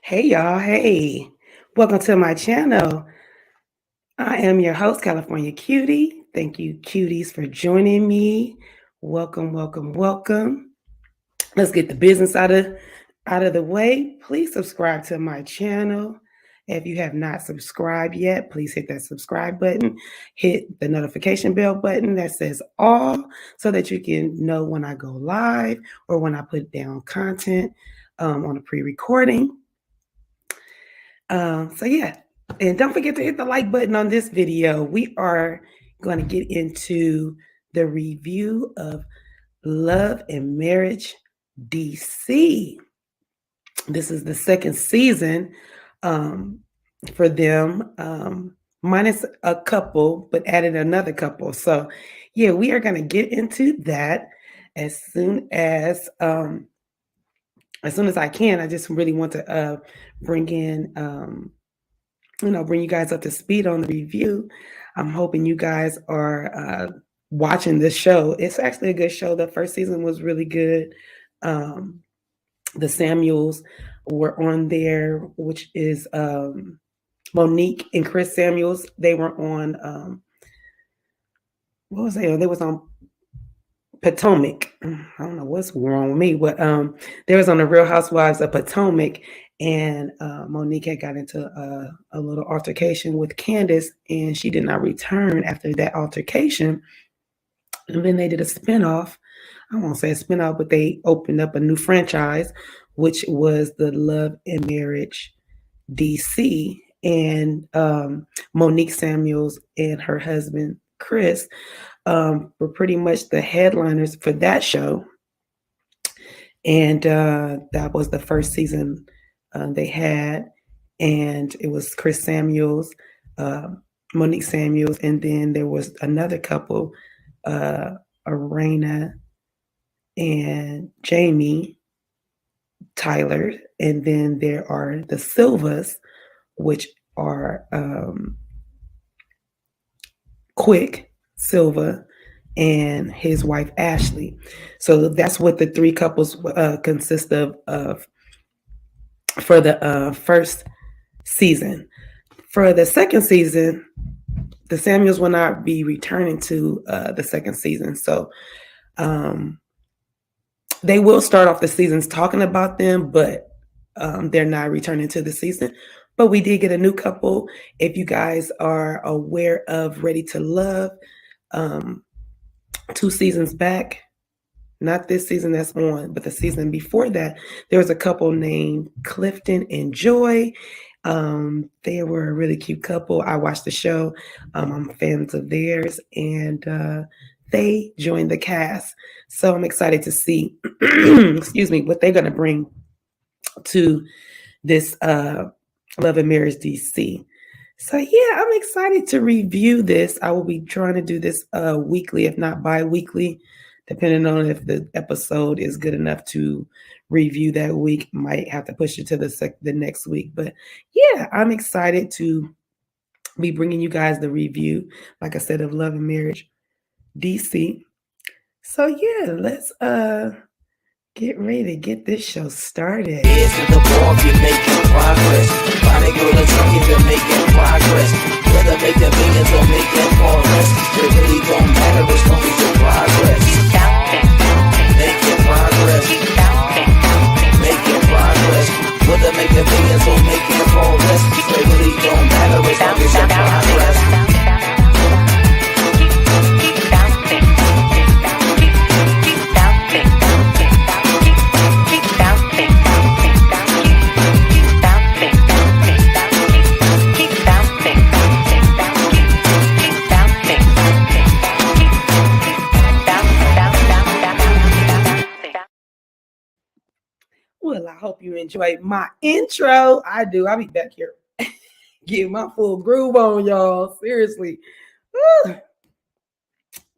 Hey y'all, hey. Welcome to my channel. I am your host, California Cutie. Thank you, cuties, for joining me. Welcome, welcome, welcome. Let's get the business out of the way. Please subscribe to my channel. If you have not subscribed yet, please hit that subscribe button. Hit the notification bell button that says all so that you can know when I go live or when I put down content on a pre-recording. So and don't forget to hit the like button on this video. We are going to get into the review of Love and Marriage DC. This is the second season for them, minus a couple, but added another couple. So yeah, we are going to get into that as soon as I can. I just really want to bring in bring you guys up to speed on the review. I'm hoping you guys are watching this show. It's actually a good show. The first season was really good. The Samuels were on there, which is Monique and Chris Samuels. They were on what was they on? They was on Potomac. I don't know what's wrong with me, but they was on the Real Housewives of Potomac, and Monique had got into a little altercation with Candace, and she did not return after that altercation. And then they did a spinoff. I won't say a spinoff, but they opened up a new franchise, which was the Love and Marriage DC. And Monique Samuels and her husband, Chris, were pretty much the headliners for that show. And that was the first season they had. And it was Chris Samuels, Monique Samuels, and then there was another couple, Arena and Jamie Tyler. And then there are the Silvas, which are Quick Silva and his wife Ashley. So that's what the three couples consist of for the first season. For the second season, the Samuels will not be returning to the second season. So they will start off the seasons talking about them, but they're not returning to the season. But we did get a new couple. If you guys are aware of Ready to Love, 2 seasons back, not this season that's on, but the season before that, there was a couple named Clifton and Joi. They were a really cute couple. I watched the show. I'm fans of theirs, and they joined the cast. So I'm excited to see, excuse me, what they're going to bring to this Love and Marriage DC. So yeah, I'm excited to review this. I will be trying to do this weekly, if not bi-weekly, depending on if the episode is good enough to review that week. Might have to push it to the next week. But yeah, I'm excited to be bringing you guys the review, like I said, of Love and Marriage DC. So yeah, let's get ready to get this show started. Here's to the ball, you're making progress. Finally go to truck if you're making progress. Whether making millions or making progress, it really don't matter, it's gonna be your progress. Making progress. Making progress. Whether making millions or making progress, it really don't matter, it's gonna be your progress. Well, I hope you enjoyed my intro. I do. I'll be back here getting my full groove on, y'all. Seriously. Woo.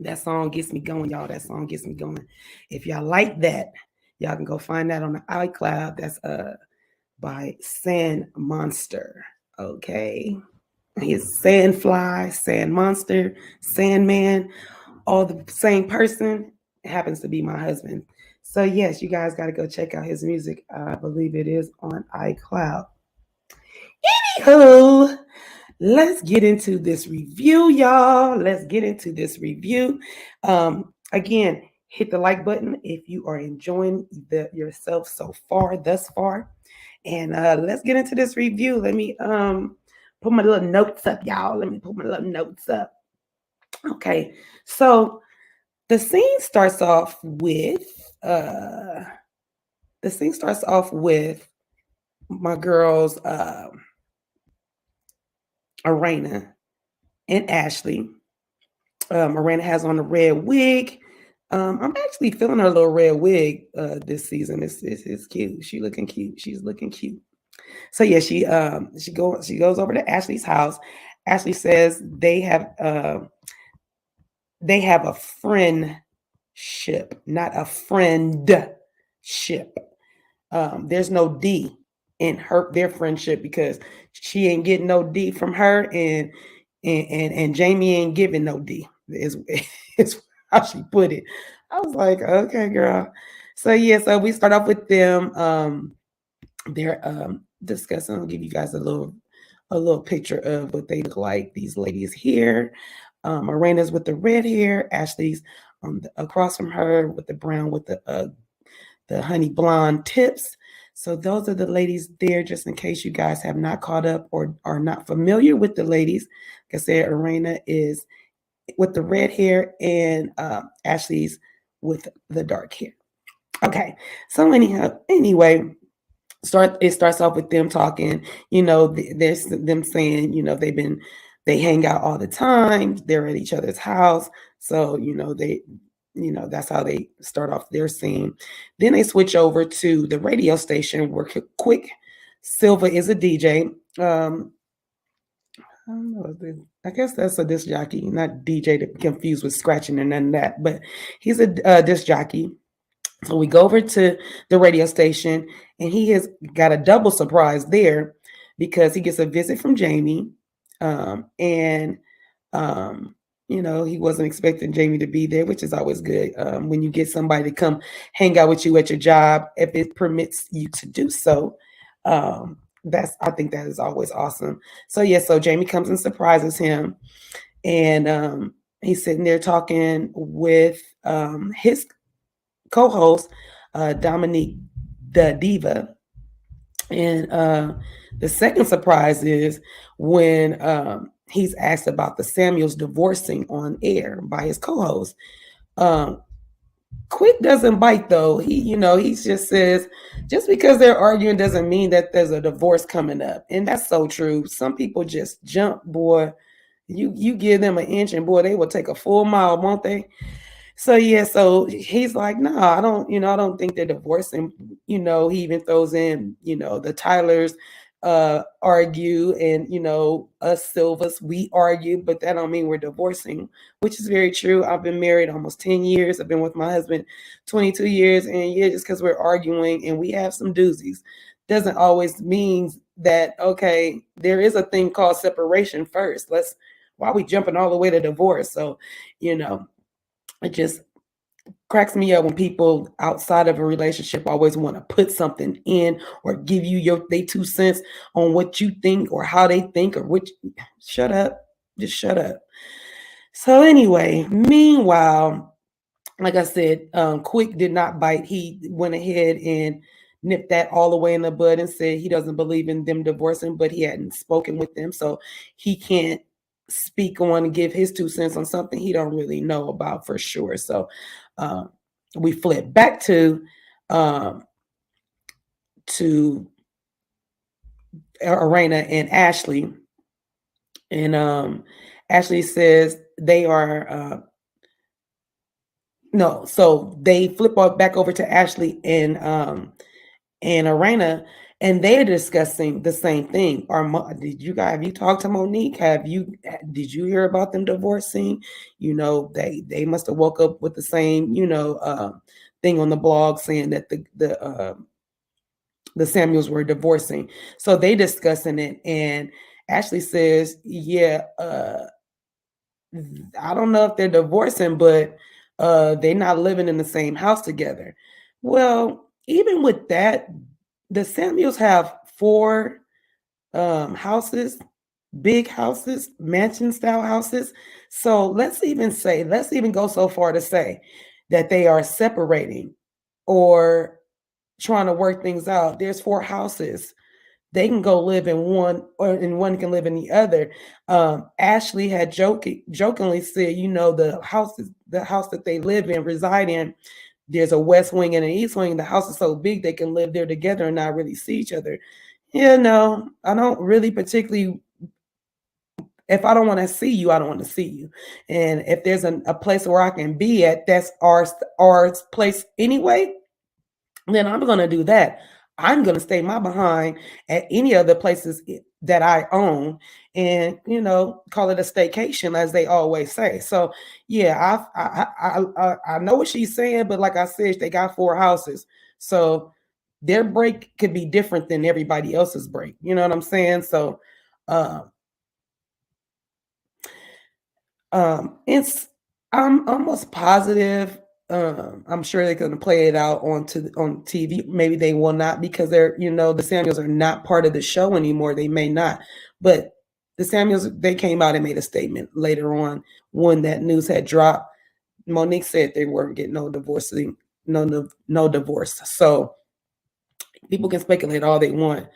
That song gets me going, y'all. That song gets me going. If y'all like that, y'all can go find that on the iCloud. That's by Sand Monster. Okay. He's Sandfly, Sand Monster, Sandman, all the same person. It happens to be my husband. So yes, you guys got to go check out his music. I believe it is on iCloud. Anywho, let's get into this review, y'all. Let's get into this review. Again, hit the like button if you are enjoying yourself so far, thus far. And let's get into this review. Let me put my little notes up, y'all. Let me put my little notes up. Okay, so the scene starts off with the scene starts off with my girls Arena and Ashley. Miranda has on a red wig. I'm actually feeling her little red wig this season. It's cute. She looking cute. She's looking cute. So yeah, she goes over to Ashley's house. Ashley says they have a friendship, not a friendship. There's no D in their friendship because she ain't getting no D from her, and Jamie ain't giving no D. Is how she put it. I was like, okay, girl. So yeah, so we start off with them. They're discussing. I'll give you guys a little picture of what they look like. These ladies here. Arena's with the red hair. Ashley's across from her with the brown with the honey blonde tips. So those are the ladies there, just in case you guys have not caught up or are not familiar with the ladies. Like I said, Arena is with the red hair and Ashley's with the dark hair. Okay, so anyway, it starts off with them talking. There's them saying, they hang out all the time. They're at each other's house, so that's how they start off their scene. Then they switch over to the radio station where Quick Silva is a DJ. I don't know. I guess that's a disc jockey, not DJ to be confused with scratching and none of that. But he's a disc jockey. So we go over to the radio station, and he has got a double surprise there because he gets a visit from Jamie, and he wasn't expecting Jamie to be there, which is always good when you get somebody to come hang out with you at your job if it permits you to do so. I think that is always awesome. So yeah, so Jamie comes and surprises him, and he's sitting there talking with his co-host Dominique the Diva, and the second surprise is when he's asked about the Samuels divorcing on air by his co-host. Quick doesn't bite though. He just says just because they're arguing doesn't mean that there's a divorce coming up, and that's so true. Some people just jump, boy. You give them an inch, and boy, they will take a full mile, won't they? So yeah, so he's like, no, I don't think they're divorcing. He even throws in, the Tylers argue, and us Silvas, we argue, but that don't mean we're divorcing, which is very true. I've been married almost 10 years. I've been with my husband 22 years, and yeah, just because we're arguing and we have some doozies doesn't always mean that okay, there is a thing called separation first. Why are we jumping all the way to divorce? So, it just cracks me up when people outside of a relationship always want to put something in or give you they 2 cents on what you think or how they think or which. Shut up. Just shut up. So anyway, meanwhile, like I said, Quick did not bite. He went ahead and nipped that all the way in the bud and said he doesn't believe in them divorcing, but he hadn't spoken with them, so he can't speak on and give his 2 cents on something he don't really know about for sure. So we flip back to Arena and Ashley, and Ashley says they are no, so they flip back over to Ashley and Arena, and they're discussing the same thing. Have you talked to Monique? Did you hear about them divorcing? They must have woke up with the same thing on the blog saying that the Samuels were divorcing. So they discussing it, and Ashley says, yeah, I don't know if they're divorcing, but they're not living in the same house together. Well, even with that, the Samuels have 4 houses, big houses, mansion style houses. So let's even go so far to say that they are separating or trying to work things out. There's four houses. They can go live in one, or and one can live in the other. Ashley had jokingly said, the house that they live in, reside in, there's a west wing and an east wing. The house is so big they can live there together and not really see each other. Yeah, no, I don't really particularly. If I don't want to see you, I don't want to see you. And if there's a place where I can be at, that's our place anyway, then I'm going to do that. I'm going to stay my behind at any other places that I own, and call it a staycation, as they always say. So yeah, I know what she's saying, but like I said, they got four houses, so their break could be different than everybody else's break. You know what I'm saying? So uh, it's I'm almost positive. I'm sure they're going to play it out on TV. Maybe they will not, because the Samuels are not part of the show anymore. They may not, but the Samuels, they came out and made a statement later on when that news had dropped. Monique said they weren't getting no divorcing, no divorce. So people can speculate all they want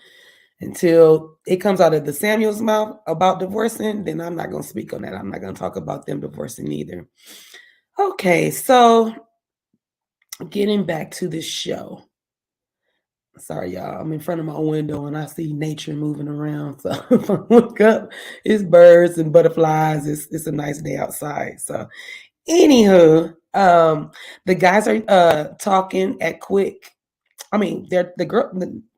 until it comes out of the Samuel's mouth about divorcing. Then I'm not going to speak on that. I'm not going to talk about them divorcing either. Okay, so getting back to the show. Sorry, y'all. I'm in front of my window and I see nature moving around. So if I look up, it's birds and butterflies. It's a nice day outside. So, anywho, the guys are talking at quick. I mean, they're the girl.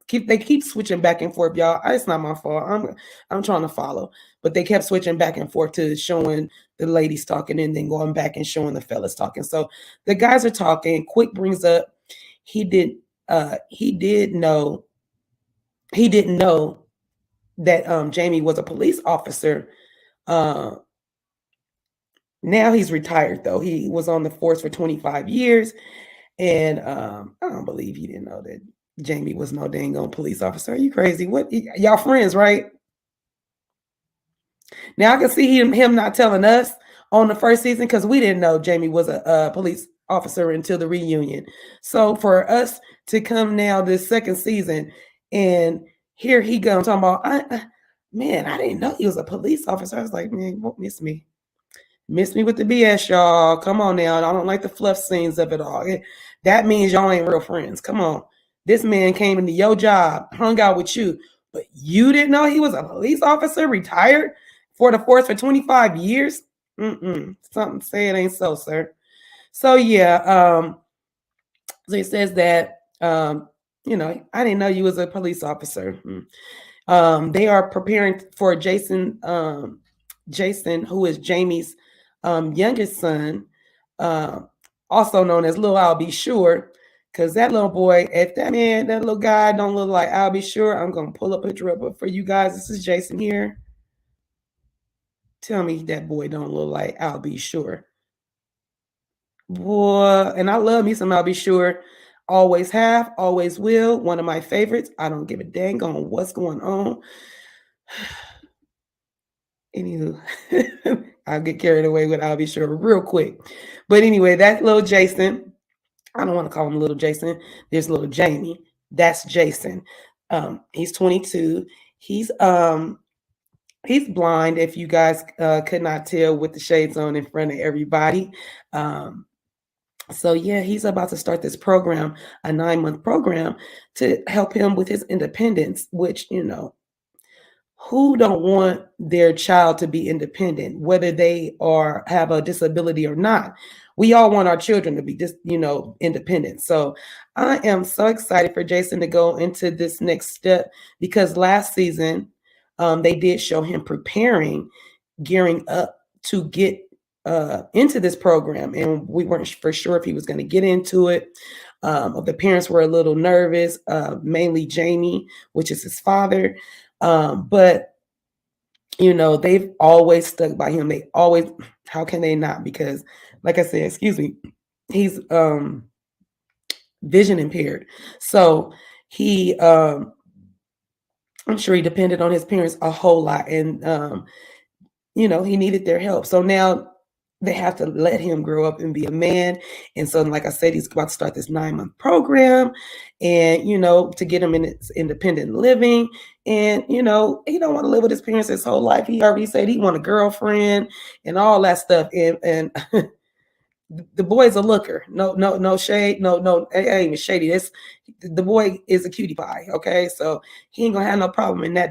They keep switching back and forth, y'all. It's not my fault. I'm trying to follow, but they kept switching back and forth to showing the ladies talking and then going back and showing the fellas talking. So the guys are talking. Quick brings up he did he did know he didn't know that Jamie was a police officer. Uh, Now he's retired though. He was on the force for 25 years. And I don't believe he didn't know that Jamie was no dang on police officer. Are you crazy? What, y'all friends, right? Now I can see him not telling us on the first season, because we didn't know Jamie was a police officer until the reunion. So for us to come now this second season and here he goes talking about, man, I didn't know he was a police officer. I was like, man, you won't miss me. Miss me with the BS, y'all. Come on now. I don't like the fluff scenes of it all. That means y'all ain't real friends. Come on. This man came into your job, hung out with you, but you didn't know he was a police officer, retired for the force for 25 years? Something say it ain't so, sir. So yeah, so he says that I didn't know you was a police officer. They are preparing for Jason, who is Jamie's youngest son, uh, also known as Little I'll Be Sure, because that little boy, if that little guy don't look like I'll Be Sure, I'm gonna pull a picture up for you guys. This is Jason here. Tell me that boy don't look like I'll Be Sure. Boy, and I love me some I'll Be Sure. Always have, always will. One of my favorites. I don't give a dang on what's going on. Anywho, I'll get carried away with I'll Be Sure real quick. But anyway, that little Jason, I don't want to call him little Jason. There's little Jamie. That's Jason. He's 22. He's blind, if you guys could not tell, with the shades on in front of everybody. So yeah, he's about to start this program, a 9-month program, to help him with his independence, which, who don't want their child to be independent, whether they have a disability or not? We all want our children to be independent. So I am so excited for Jason to go into this next step, because last season they did show him preparing, gearing up to get into this program, and we weren't for sure if he was going to get into it. The parents were a little nervous, mainly Jamie, which is his father. But they've always stuck by him. They always, how can they not? Because like I said, excuse me, he's vision impaired. So he I'm sure he depended on his parents a whole lot, and he needed their help. So now they have to let him grow up and be a man. And so, like I said, he's about to start this 9-month program, and to get him in his independent living. And he don't want to live with his parents his whole life. He already said he want a girlfriend and all that stuff. And the boy's a looker. No, no, no shade. No, no, it ain't even shady. The boy is a cutie pie. Okay, so he ain't gonna have no problem in that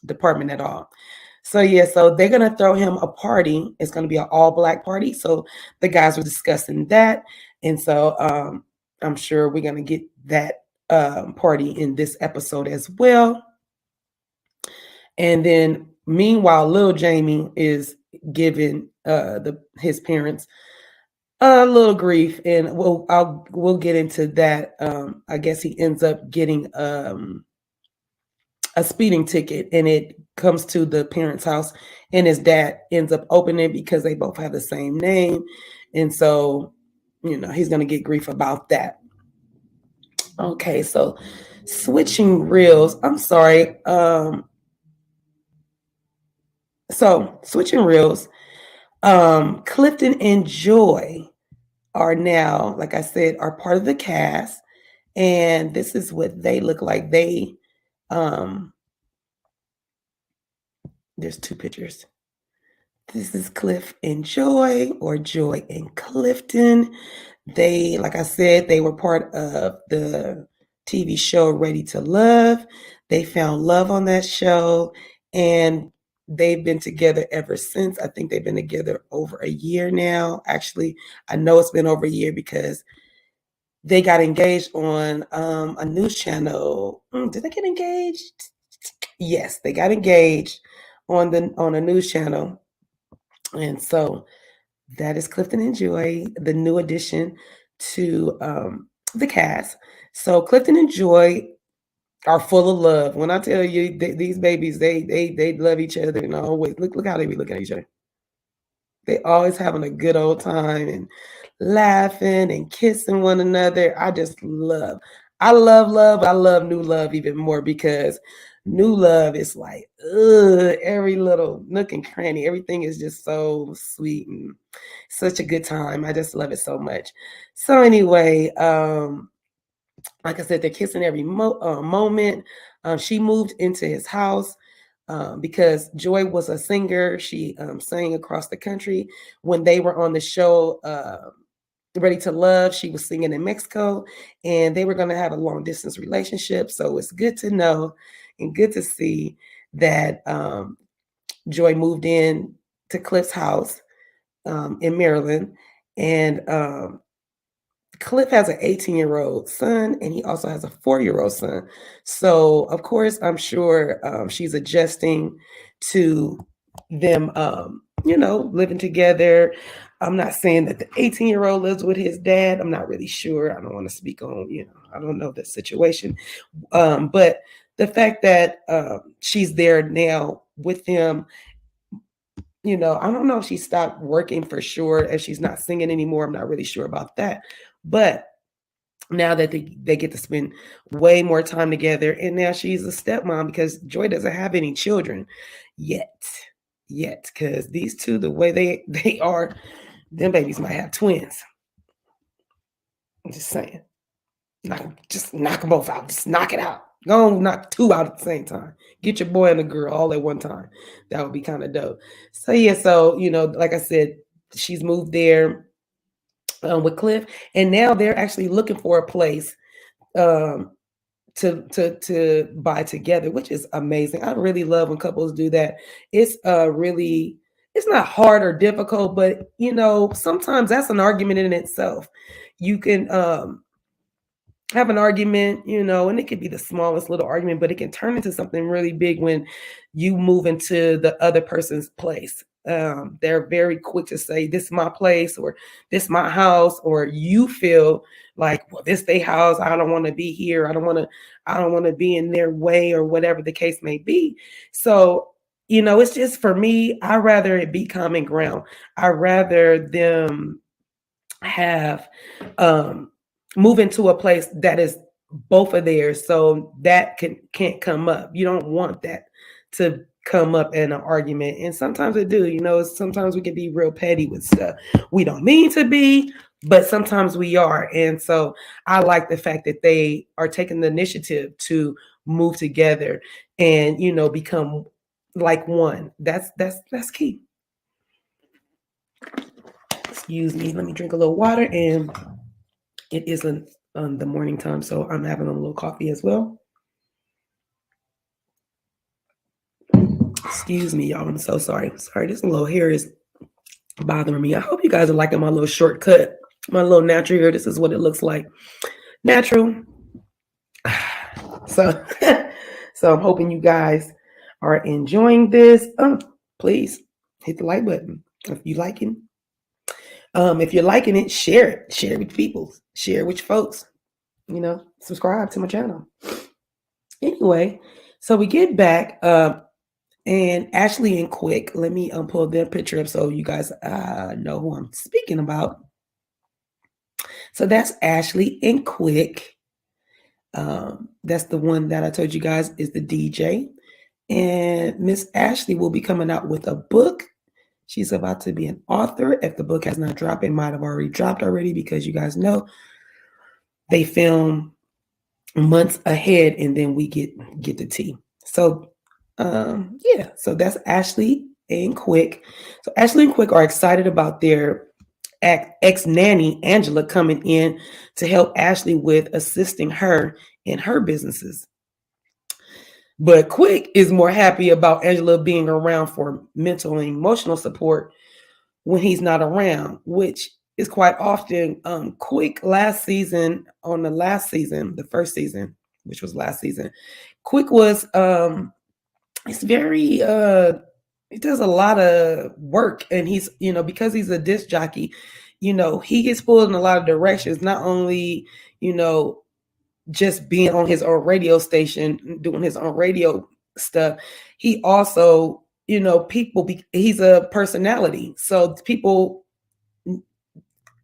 department at all. So yeah, so they're gonna throw him a party. It's gonna be an all black party. So the guys were discussing that, and so I'm sure we're gonna get that party in this episode as well. And then meanwhile, little Jamie is giving his parents a little grief, and we'll get into that. I guess he ends up getting a speeding ticket, and it comes to the parents' house, and his dad ends up opening it because they both have the same name, and so he's gonna get grief about that. Okay, so switching reels. I'm sorry. So switching reels. Clifton and Joy are now, like I said, are part of the cast, and this is what they look like. There's two pictures. This is Cliff and Joy, or Joy and Clifton. They, like I said, they were part of the TV show Ready to Love. They found love on that show, and they've been together ever since. I think they've been together over a year now. Actually, I know it's been over a year because they got engaged on a news channel. Did they get engaged? Yes, they got engaged on a news channel. And so that is Clifton and Joy, the new addition to the cast. So Clifton and Joy are full of love. When I tell you these babies, they love each other and always look how they be looking at each other. They always having a good old time and laughing and kissing one another. I love love. I love new love even more because new love is like, every little nook and cranny. Everything is just so sweet and such a good time. I just love it so much. So anyway, like I said, they're kissing every moment. She moved into his house because Joy was a singer. She sang across the country. When they were on the show Ready to Love, she was singing in Mexico, and they were going to have a long distance relationship. So it's good to know and good to see that Joy moved in to Cliff's house in Maryland, and Cliff has an 18-year-old son, and he also has a 4-year-old son. So, of course, I'm sure she's adjusting to them, living together. I'm not saying that the 18-year-old lives with his dad. I'm not really sure. I don't want to speak on, I don't know the situation. But the fact that she's there now with him, I don't know if she stopped working for sure, and she's not singing anymore. I'm not really sure about that. But now that they get to spend way more time together, and now she's a stepmom because Joy doesn't have any children yet, because these two, the way they are, them babies might have twins. I'm just saying, just knock them both out, just knock it out. Go on, knock two out at the same time. Get your boy and a girl all at one time. That would be kind of dope. So yeah, so like I said, she's moved there with Cliff, and now they're actually looking for a place to buy together, which is amazing. I really love when couples do that. It's it's not hard or difficult, but sometimes that's an argument in itself. You can have an argument, and it could be the smallest little argument, but it can turn into something really big when you move into the other person's place. They're very quick to say, "This is my place," or "This is my house," or you feel like, "Well, this their house. I don't want to be here. I don't want to be in their way," or whatever the case may be. So, it's just for me. I rather it be common ground. I rather them have move into a place that is both of theirs, so that can't come up. You don't want that to come up in an argument, and sometimes it do. Sometimes we can be real petty with stuff we don't mean to be, but sometimes we are. And so I like the fact that they are taking the initiative to move together and become like one. That's key. Excuse me, let me drink a little water. And it isn't the morning time, so I'm having a little coffee as well. Excuse me, y'all. I'm so sorry. Sorry, this little hair is bothering me. I hope you guys are liking my little shortcut, my little natural hair. This is what it looks like. Natural. So, so I'm hoping you guys are enjoying this. Please hit the like button if you liking. If you're liking it, share it. Share it with people. Share it with your folks. Subscribe to my channel. Anyway, so we get back. And Ashley and Quick, let me pull their picture up so you guys know who I'm speaking about. So that's Ashley and Quick. That's the one that I told you guys is the DJ. And Miss Ashley will be coming out with a book. She's about to be an author. If the book has not dropped, it might have already dropped already, because you guys know they film months ahead and then we get the tea. So so that's Ashley and Quick. So Ashley and Quick are excited about their ex-nanny Angela coming in to help Ashley with assisting her in her businesses. But Quick is more happy about Angela being around for mental and emotional support when he's not around, which is quite often. Quick last season, the first season, which was last season, Quick was it's very he does a lot of work, and he's because he's a disc jockey, he gets pulled in a lot of directions, not only just being on his own radio station doing his own radio stuff. He also he's a personality, so people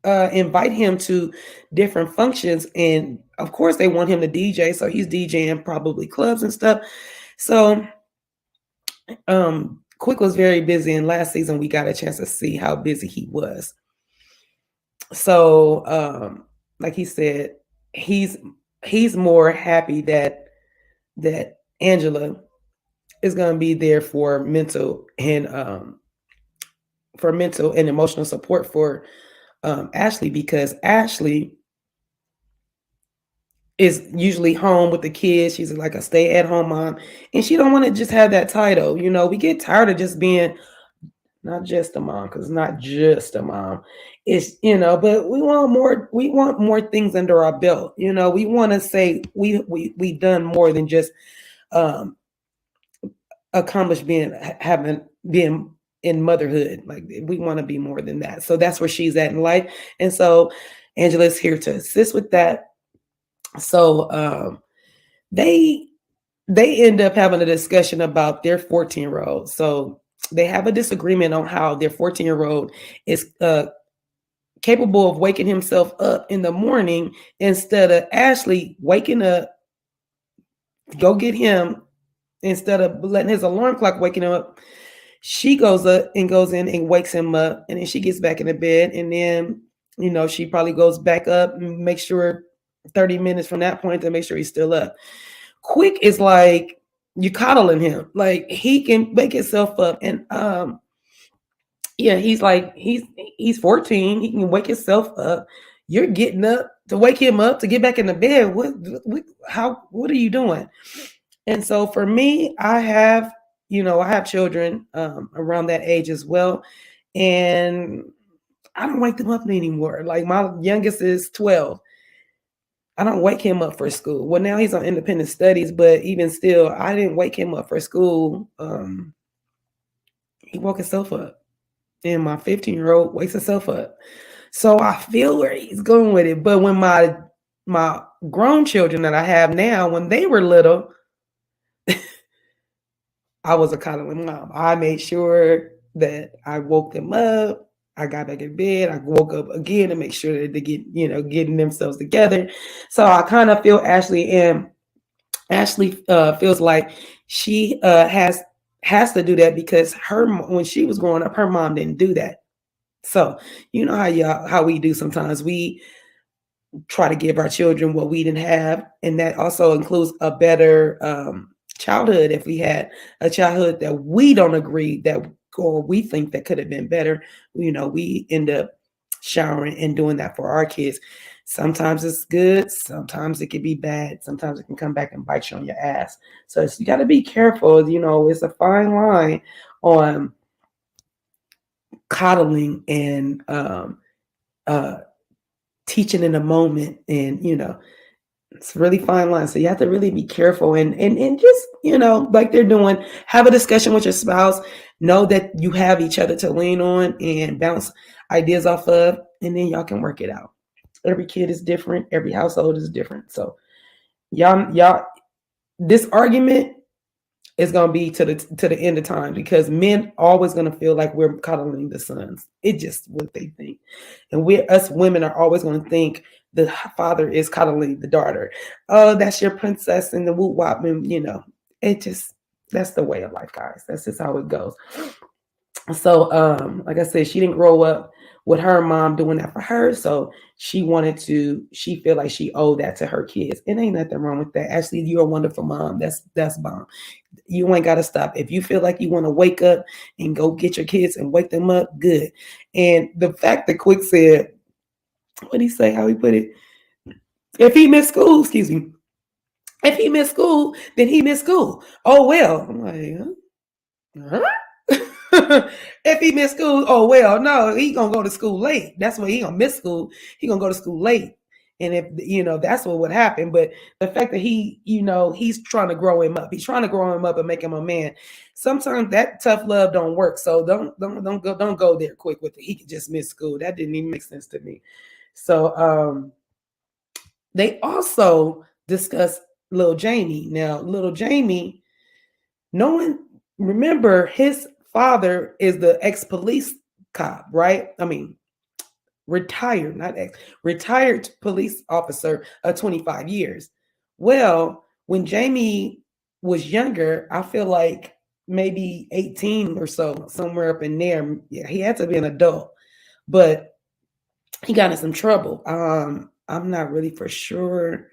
invite him to different functions, and of course they want him to DJ, so he's DJing probably clubs and stuff. So Quick was very busy, and last season we got a chance to see how busy he was. So like he said, he's more happy that Angela is going to be there for mental and emotional support for Ashley, because Ashley is usually home with the kids. She's like a stay-at-home mom, and she don't want to just have that title. We get tired of just being not just a mom, because it's not just a mom. It's but we want more. We want more things under our belt. We want to say we done more than just accomplish being in motherhood. Like, we want to be more than that. So that's where she's at in life, and so Angela's here to assist with that. So they end up having a discussion about their 14-year-old. So they have a disagreement on how their 14-year-old is capable of waking himself up in the morning, instead of Ashley waking up, go get him, instead of letting his alarm clock waking him up. She goes up and goes in and wakes him up, and then she gets back in the bed, and then she probably goes back up and makes sure 30 minutes from that point to make sure he's still up. Quick is like, you coddling him, like he can wake himself up. And he's like, he's 14, he can wake himself up. You're getting up to wake him up to get back in the bed. What are you doing? And so for me, I have children around that age as well, and I don't wake them up anymore. Like, my youngest is 12. I don't wake him up for school. Well, now he's on independent studies, but even still, I didn't wake him up for school. He woke himself up, and my 15-year-old wakes himself up. So I feel where he's going with it. But when my grown children that I have now, when they were little, I was a coddling mom. I made sure that I woke them up. I got back in bed. I woke up again to make sure that they get, getting themselves together. So I kind of feel Ashley, and Ashley feels like she has to do that because when she was growing up, her mom didn't do that. So you know how we do sometimes. We try to give our children what we didn't have, and that also includes a better childhood. If we had a childhood that we don't agree that, or we think that could have been better, we end up showering and doing that for our kids. Sometimes it's good, sometimes it can be bad, sometimes it can come back and bite you on your ass. So you got to be careful. It's a fine line on coddling and uh teaching in a moment, and it's a really fine line. So you have to really be careful, and just, like they're doing, have a discussion with your spouse. Know that you have each other to lean on and bounce ideas off of, and then y'all can work it out. Every kid is different, every household is different. So y'all, this argument is gonna be to the end of time, because men always gonna feel like we're coddling the sons. It's just what they think. And us women are always gonna think the father is coddling the daughter. Oh, that's your princess and the whoop wop, and it just, that's the way of life, guys. That's just how it goes. So like I said, she didn't grow up with her mom doing that for her. So she feel like she owed that to her kids. It ain't nothing wrong with that. Actually, you're a wonderful mom. That's bomb. You ain't got to stop. If you feel like you want to wake up and go get your kids and wake them up, good. And the fact that Quick said, what did he say, how he put it? If he missed school, excuse me. If he missed school, then he missed school. Oh, well. I'm like, huh? If he missed school, oh well, no, he gonna go to school late. That's why he gonna miss school. He gonna go to school late, and if that's what would happen. But the fact that he's trying to grow him up. He's trying to grow him up and make him a man. Sometimes that tough love don't work. So don't go there quick with it. He could just miss school. That didn't even make sense to me. So they also discussed little Jamie. Now little Jamie, knowing, remember, his father is the ex-police cop, right? I mean, retired, not ex, retired police officer of 25 years. Well, when Jamie was younger, I feel like maybe 18 or so, somewhere up in there. Yeah, he had to be an adult, but he got in some trouble. I'm not really for sure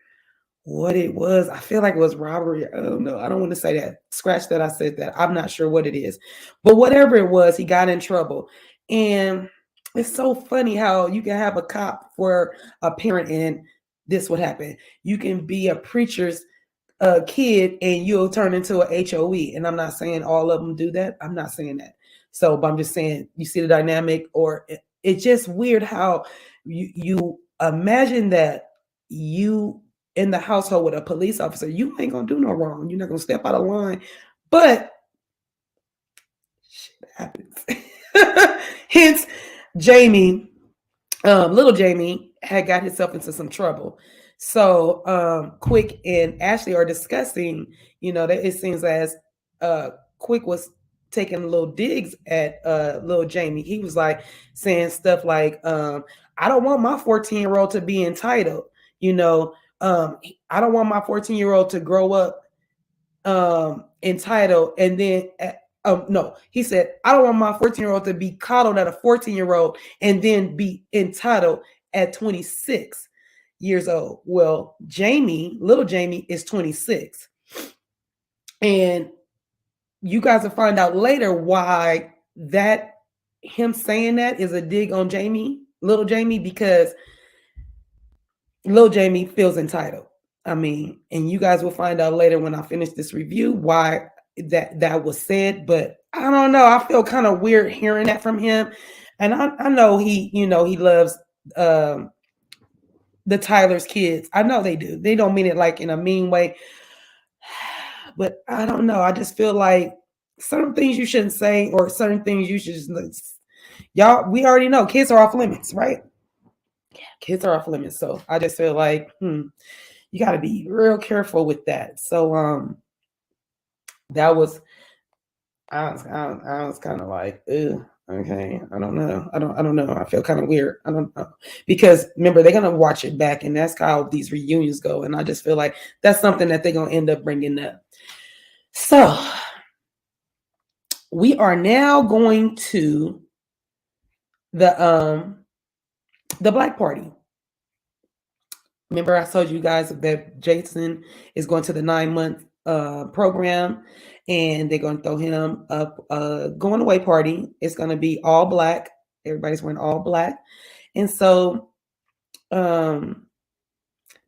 what it was. I feel like it was robbery. I don't know. I don't want to say that. Scratch that. I said that. I'm not sure what it is. But whatever it was, he got in trouble. And it's so funny how you can have a cop for a parent and this would happen. You can be a preacher's kid and you'll turn into a HOE. And I'm not saying all of them do that. I'm not saying that. So, but I'm just saying, you see the dynamic, or it's just weird how you imagine that you in the household with a police officer, you ain't gonna do no wrong. You're not gonna step out of line, but shit happens. Hence, Jamie, little Jamie had got himself into some trouble. So Quick and Ashley are discussing, that it seems as Quick was taking little digs at little Jamie. He was like saying stuff like, I don't want my 14-year-old to be entitled, I don't want my 14-year-old to grow up entitled, and then no, he said, I don't want my 14-year-old to be coddled at a 14-year-old and then be entitled at 26 years old. Well, little Jamie is 26. And you guys will find out later why that him saying that is a dig on little Jamie, because little Jamie feels entitled. I mean, and you guys will find out later when I finish this review why that was said. But I don't know. I feel kind of weird hearing that from him. And I know he loves the Tyler's kids. I know they do. They don't mean it like in a mean way. But I don't know. I just feel like certain things you shouldn't say, or certain things you should just, y'all, we already know kids are off limits, right? Yeah, kids are off limits. So I just feel like, you got to be real careful with that. So that was, I was kind of like, ugh. Okay, I don't know. I don't know. I feel kind of weird. I don't know because remember they're gonna watch it back, and that's how these reunions go. And I just feel like that's something that they're gonna end up bringing up. So we are now going to the um the black party. Remember, I told you guys that Jason is going to the 9 month program, and they're going to throw him up going away party. It's going to be all black. Everybody's wearing all black, and so um,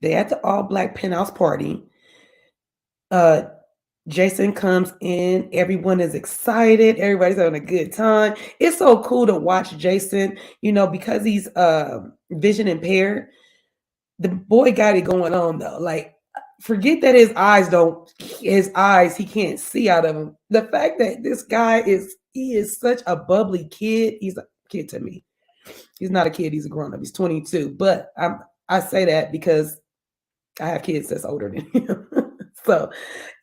they at the all black penthouse party. Uh, Jason comes in. Everyone is excited. Everybody's having a good time. It's so cool to watch Jason. You know, because he's vision impaired. The boy got it going on though. Like, forget that his eyes, he can't see out of them. The fact that this guy he is such a bubbly kid. He's a kid to me. He's not a kid, he's a grown-up. He's 22. But I say that because I have kids that's older than him. So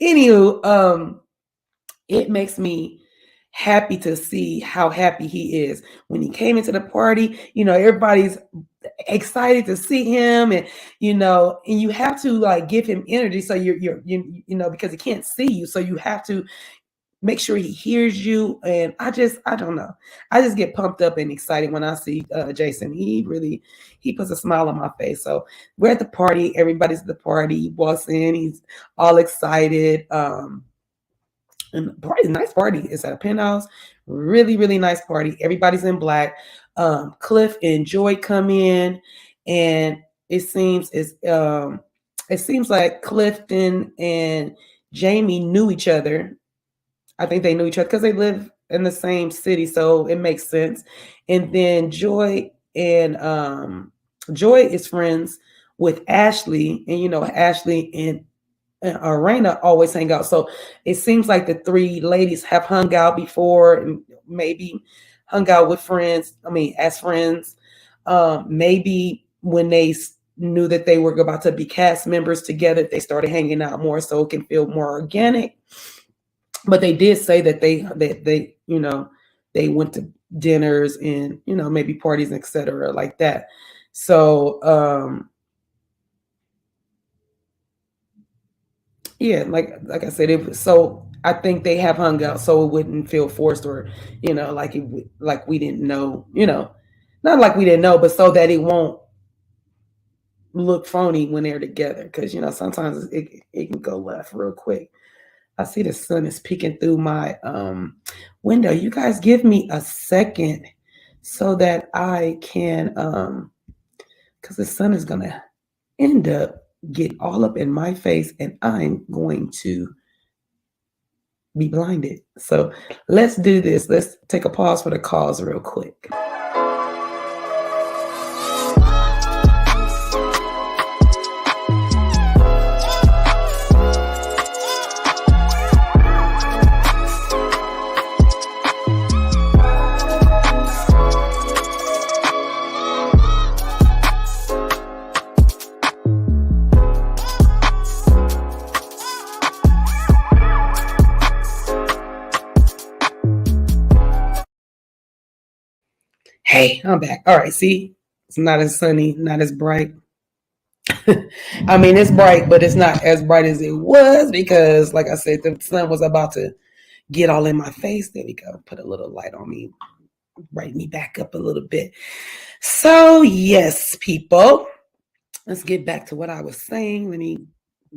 anywho, it makes me happy to see how happy he is. When he came into the party, you know, everybody's excited to see him, and you know, and you have to like give him energy, so you know, because he can't see you, so you have to make sure he hears you. And I don't know, I just get pumped up and excited when I see Jason. He puts a smile on my face. So we're at the party, everybody's at the party, he walks in, he's all excited. And the party, nice party. It's at a penthouse. Really, really nice party. Everybody's in black. Cliff and Joy come in, and it seems it seems like Clifton and Jamie knew each other. I think they knew each other because they live in the same city, so it makes sense. And then Joy is friends with Ashley, and you know Ashley and Arena always hang out. So it seems like the three ladies have hung out before, and maybe hung out with friends. I mean, as friends. Maybe when they knew that they were about to be cast members together, they started hanging out more, so it can feel more organic. But they did say that they you know, they went to dinners and you know maybe parties, etc., like that. So yeah, like I said, so I think they have hung out so it wouldn't feel forced, or you know, like we didn't know, you know, not like we didn't know, but so that it won't look phony when they're together, because you know sometimes it can go left real quick. I see the sun is peeking through my window. You guys give me a second so that I can because the sun is gonna end up get all up in my face, and I'm going to be blinded. So let's do this. Let's take a pause for the calls real quick. Hey, I'm back. All right, see, it's not as sunny, not as bright. I mean, it's bright, but it's not as bright as it was because, like I said, the sun was about to get all in my face. There we go. Put a little light on me, brighten me back up a little bit. So, yes, people, let's get back to what I was saying. Let me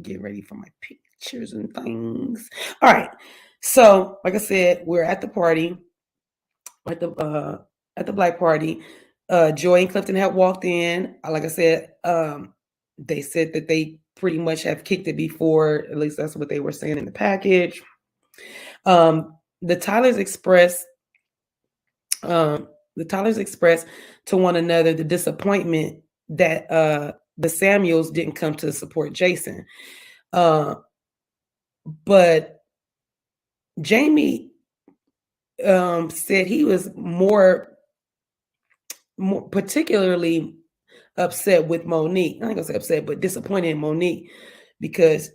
get ready for my pictures and things. All right. So, like I said, we're at the party, at the black party. Joy and Clifton had walked in. Like I said, they said that they pretty much have kicked it before. At least that's what they were saying in the package. The Tylers expressed to one another the disappointment that the Samuels didn't come to support Jason. But Jamie said he was more particularly upset with Monique. I ain't gonna say upset, but disappointed in Monique because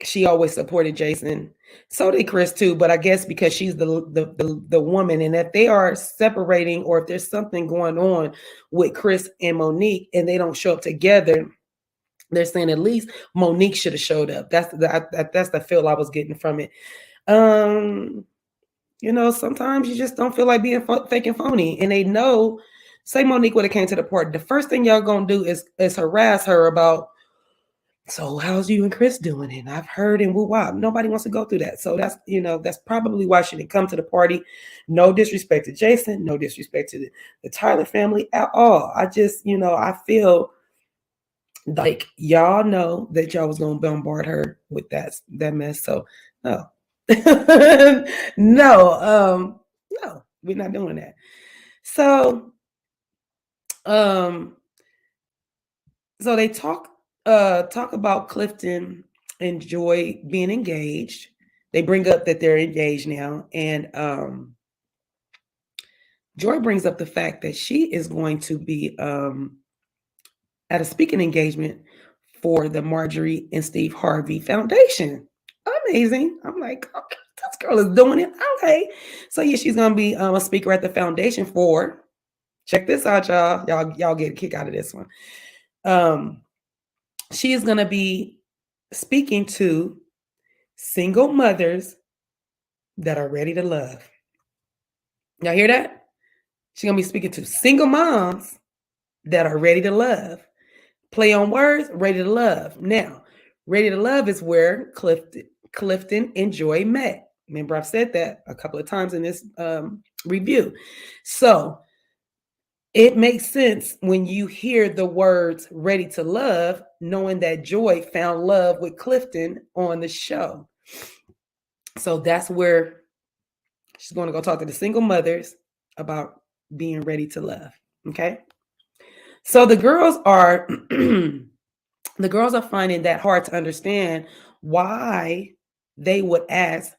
she always supported Jason. So did Chris too, but I guess because she's the woman, and if they are separating or if there's something going on with Chris and Monique and they don't show up together, they're saying at least Monique should have showed up. That's the feel I was getting from it. Um, sometimes you just don't feel like being fake and phony, and they know. Say Monique would have came to the party. The first thing y'all gonna do is harass her about. So how's you and Chris doing? And I've heard and woo wow. Nobody wants to go through that. So that's probably why she didn't come to the party. No disrespect to Jason, no disrespect to the Tyler family at all. I just, I feel like y'all know that y'all was gonna bombard her with that mess. So no. No, we're not doing that. So um so they talk about Clifton and Joi being engaged. They bring up that they're engaged now, and Joi brings up the fact that she is going to be at a speaking engagement for the Marjorie and Steve Harvey Foundation. Amazing. I'm like, okay, this girl is doing it. Okay. So yeah, she's gonna be a speaker at the foundation for, check this out, y'all. Y'all get a kick out of this one. She is gonna be speaking to single mothers that are ready to love. Y'all hear that? She's gonna be speaking to single moms that are ready to love. Play on words, ready to love. Now, ready to love is where Clifton and Joi met. Remember, I've said that a couple of times in this review. So it makes sense when you hear the words ready to love, knowing that Joi found love with Clifton on the show. So that's where she's going to go talk to the single mothers about being ready to love. Okay. So the girls are finding that hard to understand why they would ask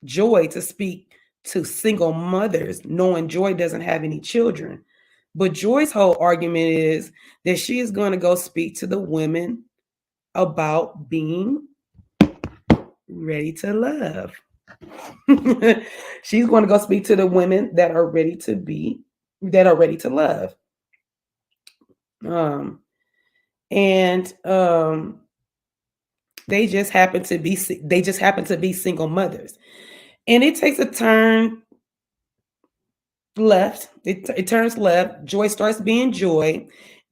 Joi to speak to single mothers, knowing Joi doesn't have any children. But Joy's whole argument is that she is going to go speak to the women about being ready to love. She's going to go speak to the women that are ready to love. They just happen to be single mothers. And it takes a turn left. It turns left. Joi starts being Joi.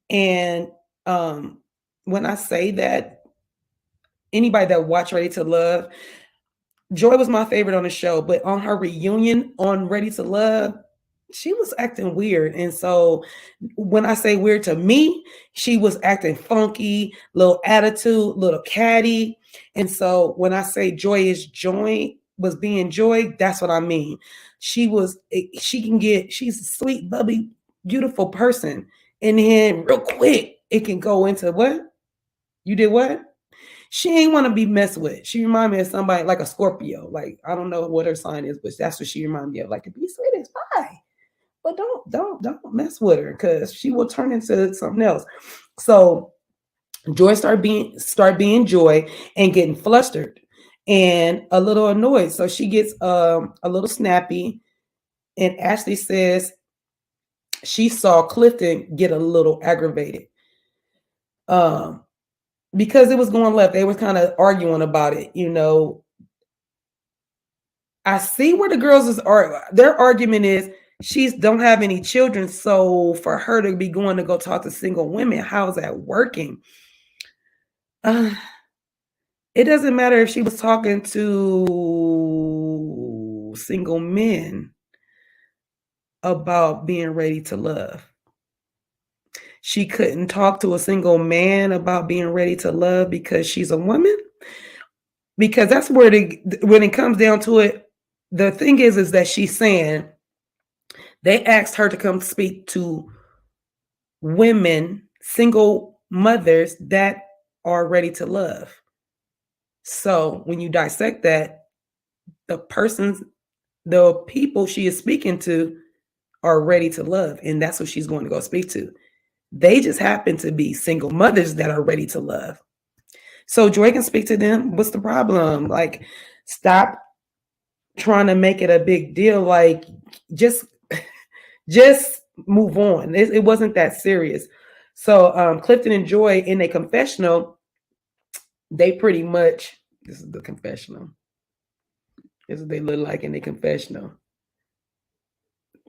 And when I say that, anybody that watched Ready to Love, Joi was my favorite on the show, but on her reunion on Ready to Love, she was acting weird. And so when I say weird to me, she was acting funky, little attitude, little catty. And so when I say was being Joi, that's what I mean. She's a sweet, bubbly, beautiful person. And then real quick, it can go into what? You did what? She ain't want to be messed with. She remind me of somebody like a Scorpio. Like, I don't know what her sign is, but that's what she remind me of. Like, to be sweet is fine, but don't mess with her because she will turn into something else. So Joi start being Joi and getting flustered and a little annoyed. So she gets a little snappy, and Ashley says she saw Clifton get a little aggravated. Because it was going left, they were kind of arguing about it. I see where the girls their argument is she don't have any children, so for her to be going to go talk to single women, how's that working? It doesn't matter if she was talking to single men about being ready to love. She couldn't talk to a single man about being ready to love because she's a woman. Because that's where when it comes down to it, the thing is that she's saying they asked her to come speak to women, single mothers that are ready to love. So when you dissect that, the people she is speaking to are ready to love, and that's what she's going to go speak to. They just happen to be single mothers that are ready to love. So Joy can speak to them. What's the problem? Like, stop trying to make it a big deal. Like, just just move on. It wasn't that serious. So Clifton and Joy in a confessional, they pretty much, this is the confessional. This is what they look like in the confessional.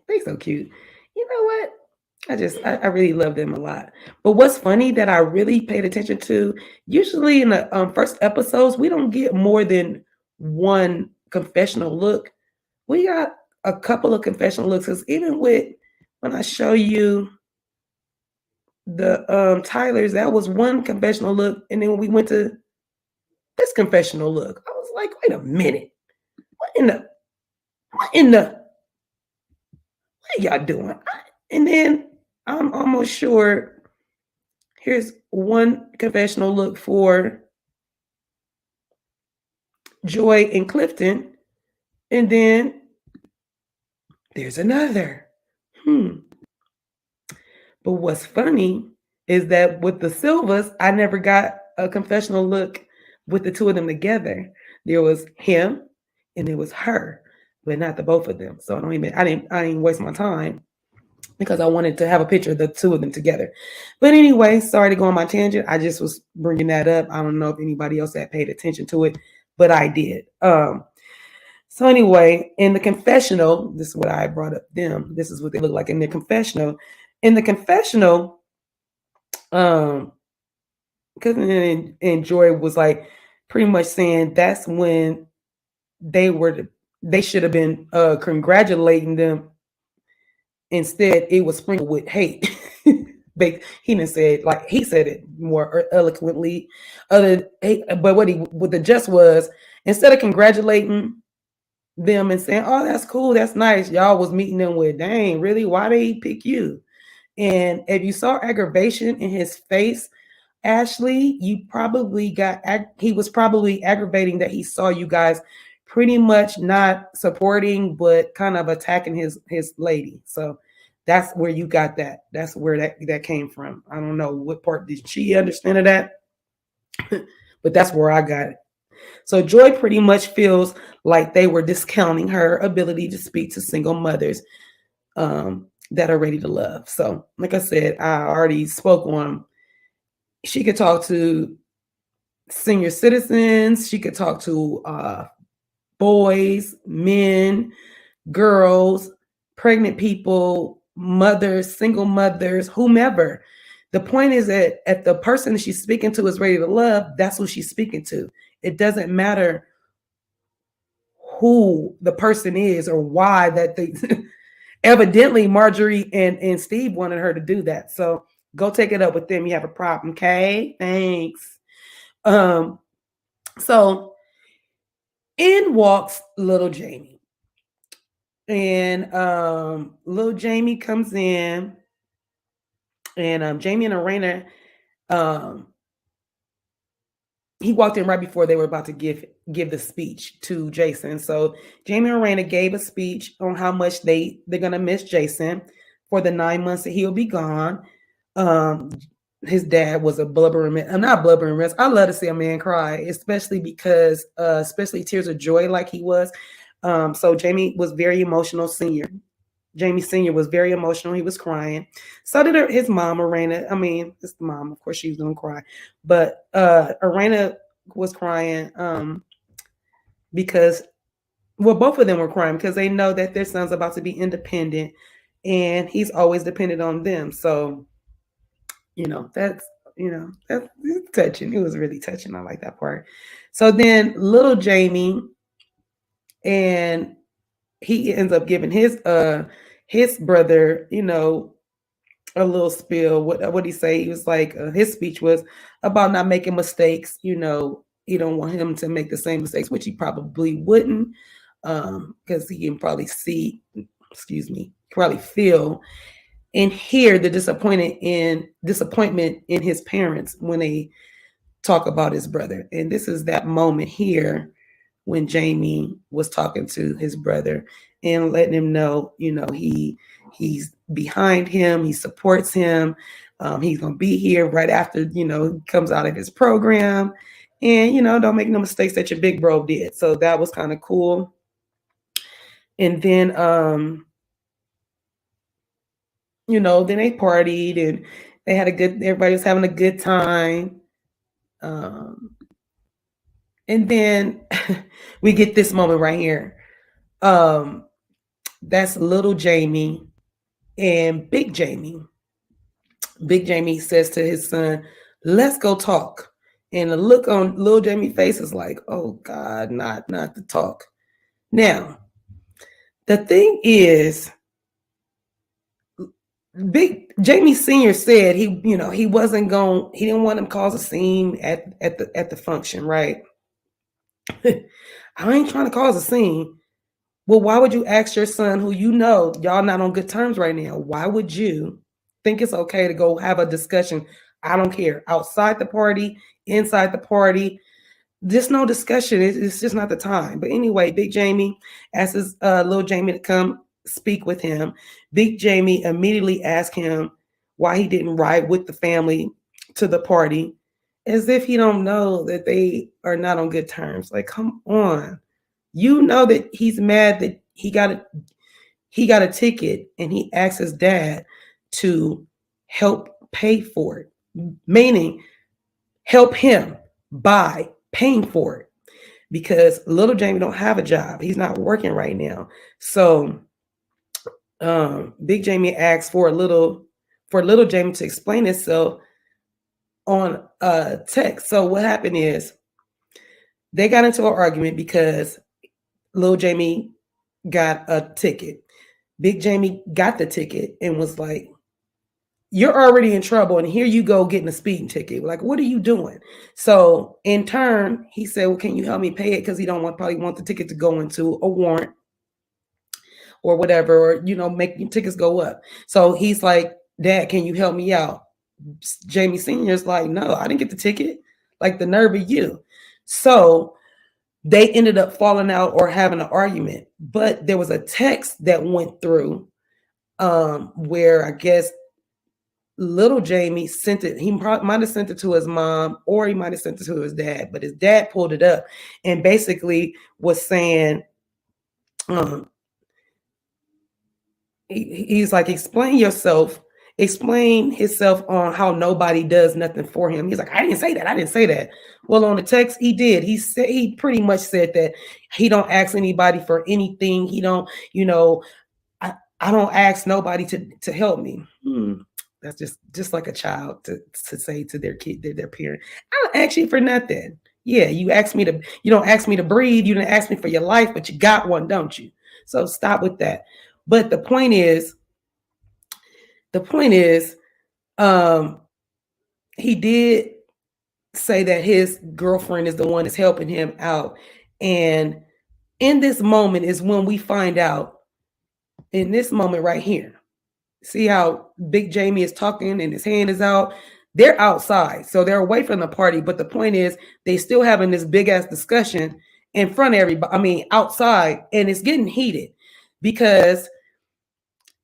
They so cute. You know what? I really love them a lot. But what's funny that I really paid attention to, usually in the first episodes, we don't get more than one confessional look. We got a couple of confessional looks. Because even with, when I show you the Tyler's, that was one confessional look. And then when we went to this confessional look, I was like, wait a minute. What in the, what are y'all doing? And then I'm almost sure here's one confessional look for Joy and Clifton, and then there's another. But what's funny is that with the Silvas, I never got a confessional look with the two of them together. There was him and there was her, but not the both of them. So I didn't waste my time because I wanted to have a picture of the two of them together. But anyway, sorry to go on my tangent. I just was bringing that up. I don't know if anybody else had paid attention to it, but I did. So anyway, in the confessional, this is what I brought up them. This is what they look like in their confessional. In the confessional, Clifton and Joy was like pretty much saying that's when they should have been congratulating them. Instead, it was sprinkled with hate. He didn't say it like he said it more eloquently. But what the just was, instead of congratulating them and saying, "Oh, that's cool, that's nice," y'all was meeting them with, "Dang, really? Why they pick you?" And if you saw aggravation in his face, Ashley, he was probably aggravating that he saw you guys pretty much not supporting, but kind of attacking his lady. So that's where you got that. That's where that came from. I don't know what part did she understand of that, but that's where I got it. So Joy pretty much feels like they were discounting her ability to speak to single mothers that are ready to love. So, like I said, I already spoke on. She could talk to senior citizens. She could talk to boys, men, girls, pregnant people, mothers, single mothers, whomever. The point is that if the person she's speaking to is ready to love, that's who she's speaking to. It doesn't matter who the person is or why that they evidently Marjorie and Steve wanted her to do that. So go take it up with them. You have a problem, okay? Thanks. So in walks little Jamie. And little Jamie comes in, and Jamie and Arena, he walked in right before they were about to give the speech to Jason. So Jamie and Arena gave a speech on how much they're gonna miss Jason for the 9 months that he'll be gone. His dad was a blubbering man. I'm not blubbering mess. I love to see a man cry, especially because especially tears of joy like he was. So Jamie was very emotional. Jamie Sr. was very emotional. He was crying. So did his mom, Arena. I mean, it's the mom. Of course, she was going to cry. But Arena was crying because, well, both of them were crying because they know that their son's about to be independent and he's always dependent on them. So, that's touching. It was really touching. I like that part. So then little Jamie, and he ends up giving his brother, a little spill. What he say? He was like, his speech was about not making mistakes. You don't want him to make the same mistakes, which he probably wouldn't, because he can probably probably feel and hear the disappointment in his parents when they talk about his brother. And this is that moment here when Jamie was talking to his brother and letting him know, he's behind him, he supports him, he's gonna be here right after, he comes out of his program. And don't make no mistakes that your big bro did. So that was kind of cool. And then then they partied and everybody was having a good time. Um, and then we get this moment right here. Um, that's little Jamie and Big Jamie. Big Jamie says to his son, "Let's go talk." And the look on little Jamie's face is like, "Oh God, not the talk." Now, the thing is, Big Jamie Senior said he wasn't going. He didn't want him to cause a scene at the function, right? I ain't trying to cause a scene. Well, why would you ask your son, who y'all not on good terms right now? Why would you think it's okay to go have a discussion? I don't care. Outside the party, inside the party, just no discussion. It's just not the time. But anyway, Big Jamie asks his little Jamie to come speak with him. Big Jamie immediately asked him why he didn't ride with the family to the party, as if he don't know that they are not on good terms. Like, come on. You know that he's mad that he got a ticket and he asked his dad to help pay for it, meaning help him by paying for it, because little Jamie don't have a job. He's not working right now. So Big Jamie asked for little Jamie to explain himself on text. So what happened is they got into an argument because little Jamie got a ticket. Big Jamie got the ticket and was like, "You're already in trouble, and here you go getting a speeding ticket. Like, what are you doing?" So in turn, he said, "Well, can you help me pay it?" Because he don't probably want the ticket to go into a warrant or whatever, or make tickets go up. So he's like, "Dad, can you help me out?" Jamie Senior's like, "No, I didn't get the ticket. Like, the nerve of you." So they ended up falling out or having an argument. But there was a text that went through, where I guess little Jamie sent it. He might have sent it to his mom, or he might have sent it to his dad, but his dad pulled it up and basically was saying, um, he's like, explain himself on how nobody does nothing for him. He's like, I didn't say that. Well, on the text, he did. He pretty much said that he don't ask anybody for anything. He don't, I don't ask nobody to help me. That's just like a child to say to their kid, their parent, "I don't ask you for nothing." Yeah, you don't ask me to breathe. You didn't ask me for your life, but you got one, don't you? So stop with that. But the point is, um, he did say that his girlfriend is the one that's helping him out. And in this moment is when we find out, in this moment right here. See how Big Jamie is talking and his hand is out? They're outside, so they're away from the party. But the point is, they still having this big ass discussion in front of everybody. I mean, outside, and it's getting heated because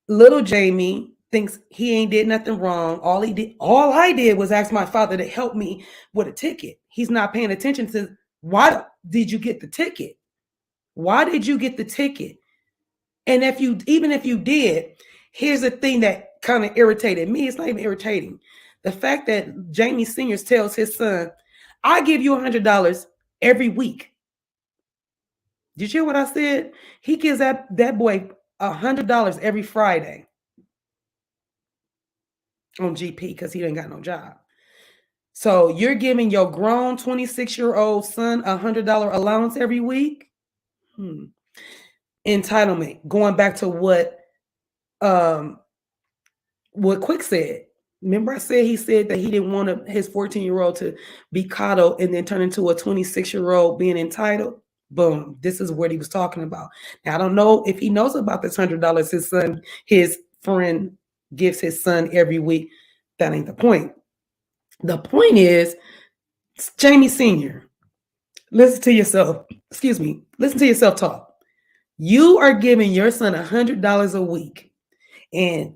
little Jamie thinks he ain't did nothing wrong. All I did was ask my father to help me with a ticket. He's not paying attention to, why did you get the ticket? Why did you get the ticket? And even if you did, here's the thing that kind of irritated me. It's not even irritating. The fact that Jamie Senior tells his son, "I give you $100 every week." Did you hear what I said? He gives that boy $100 every Friday on GP because he ain't got no job. So you're giving your grown 26-year-old son $100 allowance every week? Entitlement. Going back to what Quick said. Remember I said he said that he didn't want his 14-year-old to be coddled and then turn into a 26-year-old being entitled? Boom. This is what he was talking about. Now, I don't know if he knows about this $100 his friend gives his son every week. That ain't the point. The point is, Jamie Sr., listen to yourself. Excuse me. Listen to yourself talk. You are giving your son $100 a week, and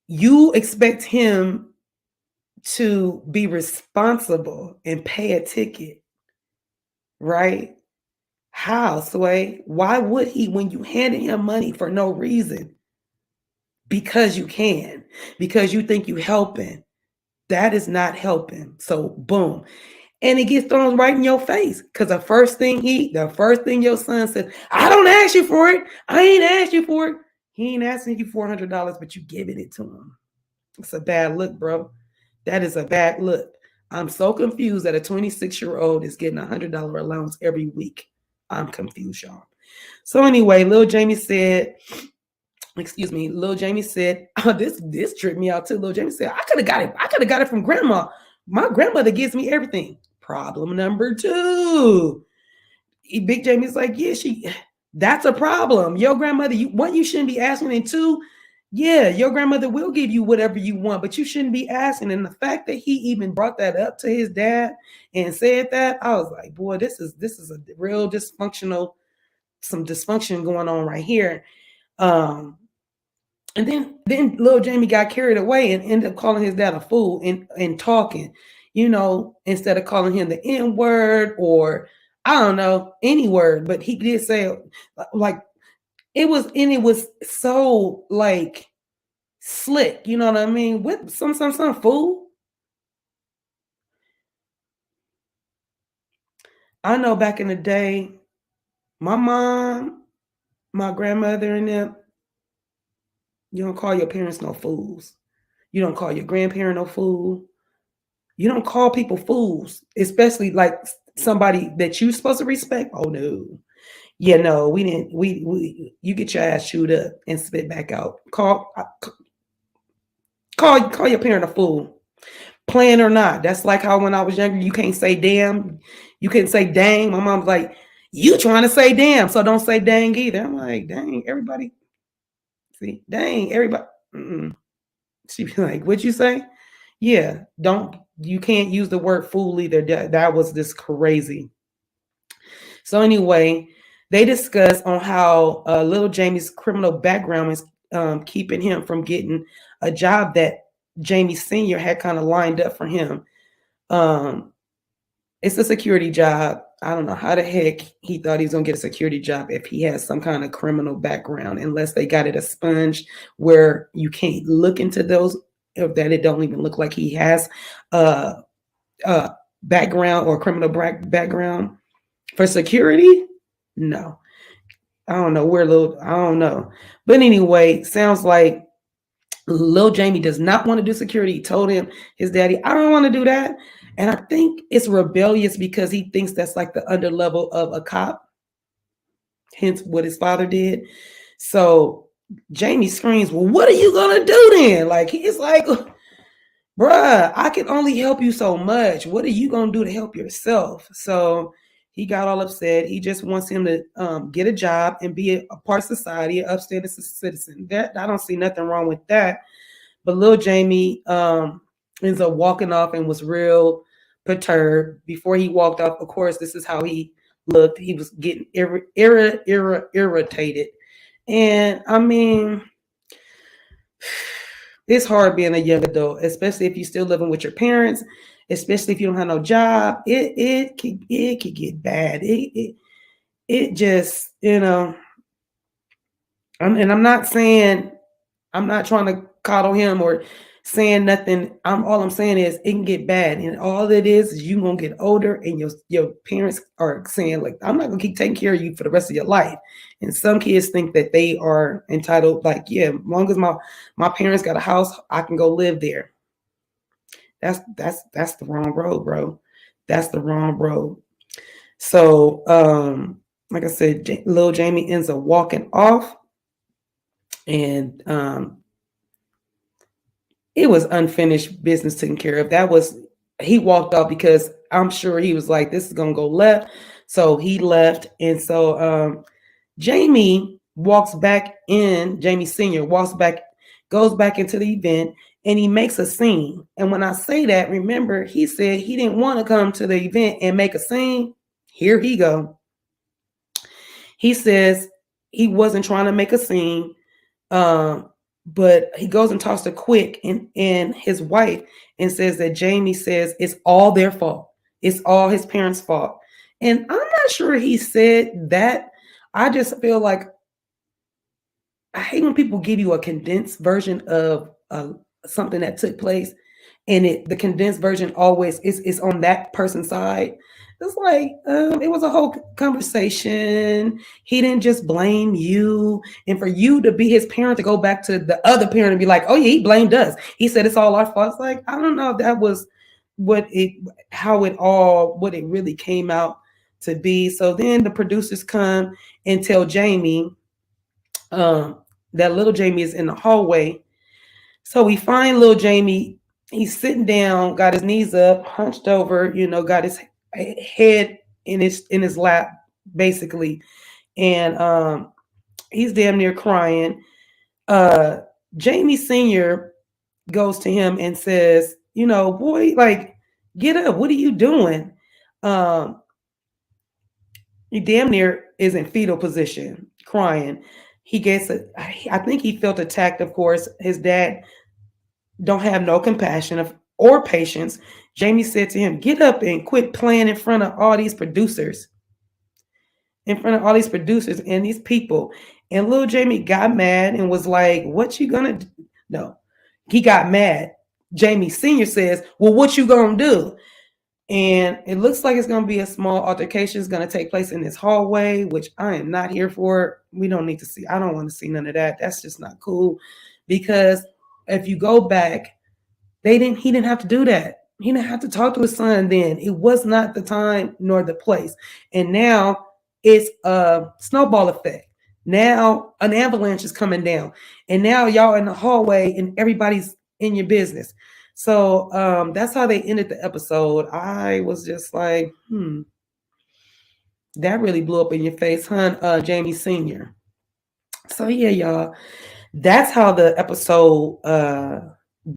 you expect him to be responsible and pay a ticket, right? How, Sway? Why would he when you handed him money for no reason? Because you can, because you think you helping. That is not helping. So boom. And it gets thrown right in your face. Cause the first thing your son said, I don't ask you for it. I ain't asked you for it. He ain't asking you $400, but you giving it to him. It's a bad look, bro. That is a bad look. I'm so confused that a 26-year-old is getting $100 allowance every week. I'm confused, y'all. So anyway, Lil Jamie said, Lil Jamie said, oh, this tripped me out too. Lil Jamie said, I could have got it. I could have got it from grandma. My grandmother gives me everything. Problem number two. Big Jamie's like, yeah, that's a problem. Your grandmother, you shouldn't be asking. And two, yeah, your grandmother will give you whatever you want, but you shouldn't be asking. And the fact that he even brought that up to his dad and said that, I was like, boy, this is a real some dysfunction going on right here. And then little Jamie got carried away and ended up calling his dad a fool and talking, instead of calling him the N word or I don't know, any word, but he did say like it was so like slick, you know what I mean? With some fool. I know back in the day, my mom, my grandmother, and them, you don't call your parents no fools. You don't call your grandparent no fool. You don't call people fools, especially like somebody that you're supposed to respect. Oh no. Yeah, no, we didn't. You get your ass chewed up and spit back out. Call your parent a fool, playing or not. That's like how when I was younger, you can't say damn, you couldn't say dang. My mom's like, you trying to say damn, so don't say dang either. I'm like, dang, everybody. See, dang, everybody. Mm-mm. She be like, what'd you say? Yeah, you can't use the word fool either. That was just crazy. So anyway, they discuss on how little Jamie's criminal background is keeping him from getting a job that Jamie Sr. had kind of lined up for him. It's a security job. I don't know how the heck he thought he was gonna get a security job if he has some kind of criminal background, unless they got it a sponge where you can't look into those, or that it don't even look like he has a background or criminal background for security. No, I don't know I don't know, but anyway, sounds like Lil Jamie does not want to do security. He told him, his daddy, I don't want to do that. And I think it's rebellious because he thinks that's like the underlevel of a cop, hence what his father did. So Jamie screams, well, what are you going to do then? Like, he's like, bruh, I can only help you so much. What are you going to do to help yourself? So he got all upset. He just wants him to get a job and be a part of society, an upstanding citizen. That I don't see nothing wrong with that. But Lil Jamie ends up walking off and was real perturbed. Before he walked off, of course, this is how he looked. He was getting irritated. And I mean, it's hard being a young adult, especially if you're still living with your parents, especially if you don't have no job. It could get bad. It just, I'm not saying, I'm not trying to coddle him or saying nothing. All I'm saying is it can get bad, and all it is you gonna get older, and your parents are saying like, I'm not gonna keep taking care of you for the rest of your life. And some kids think that they are entitled, like, yeah, as long as my parents got a house, I can go live there. That's the wrong road, bro. That's the wrong road. So, like I said, Lil Jamie ends up walking off, and it was unfinished business taken care of. He walked off because I'm sure he was like, this is gonna go left. So he left. And so Jamie Sr. goes back into the event, and he makes a scene. And when I say that, remember, he said he didn't want to come to the event and make a scene. Here he go. He says he wasn't trying to make a scene. but he goes and talks to Quick and his wife and says that Jamie says it's all their fault. It's all his parents' fault. And I'm not sure he said that. I just feel like I hate when people give you a condensed version of something that took place, and the condensed version always is on that person's side. It's like it was a whole conversation. He didn't just blame you, and for you to be his parent to go back to the other parent and be like, "Oh yeah, he blamed us. He said it's all our fault." It's like I don't know if that was what it how it all what it really came out to be. So then the producers come and tell Jamie um, that little Jamie is in the hallway. So we find little Jamie. He's sitting down, got his knees up, hunched over, got his head in his lap, basically, and he's damn near crying. Uh, Jamie Senior goes to him and says, "Boy, like, get up. What are you doing?" Um, he damn near is in fetal position, crying. He gets I think he felt attacked. Of course, his dad don't have no compassion or patience. Jamie said to him, "Get up and quit playing in front of all these producers, and these people." And little Jamie got mad and was like, "What you gonna do?" No, he got mad. Jamie Senior says, "Well, what you gonna do?" And it looks like it's gonna be a small altercation. It's gonna take place in this hallway, which I am not here for. We don't need to see. I don't want to see none of that. That's just not cool. Because if you go back, he didn't have to do that. He didn't have to talk to his son then. It was not the time nor the place. And now it's a snowball effect. Now an avalanche is coming down. And now y'all in the hallway and everybody's in your business. So that's how they ended the episode. I was just like, that really blew up in your face, huh, Jamie Sr. So yeah, y'all. That's how the episode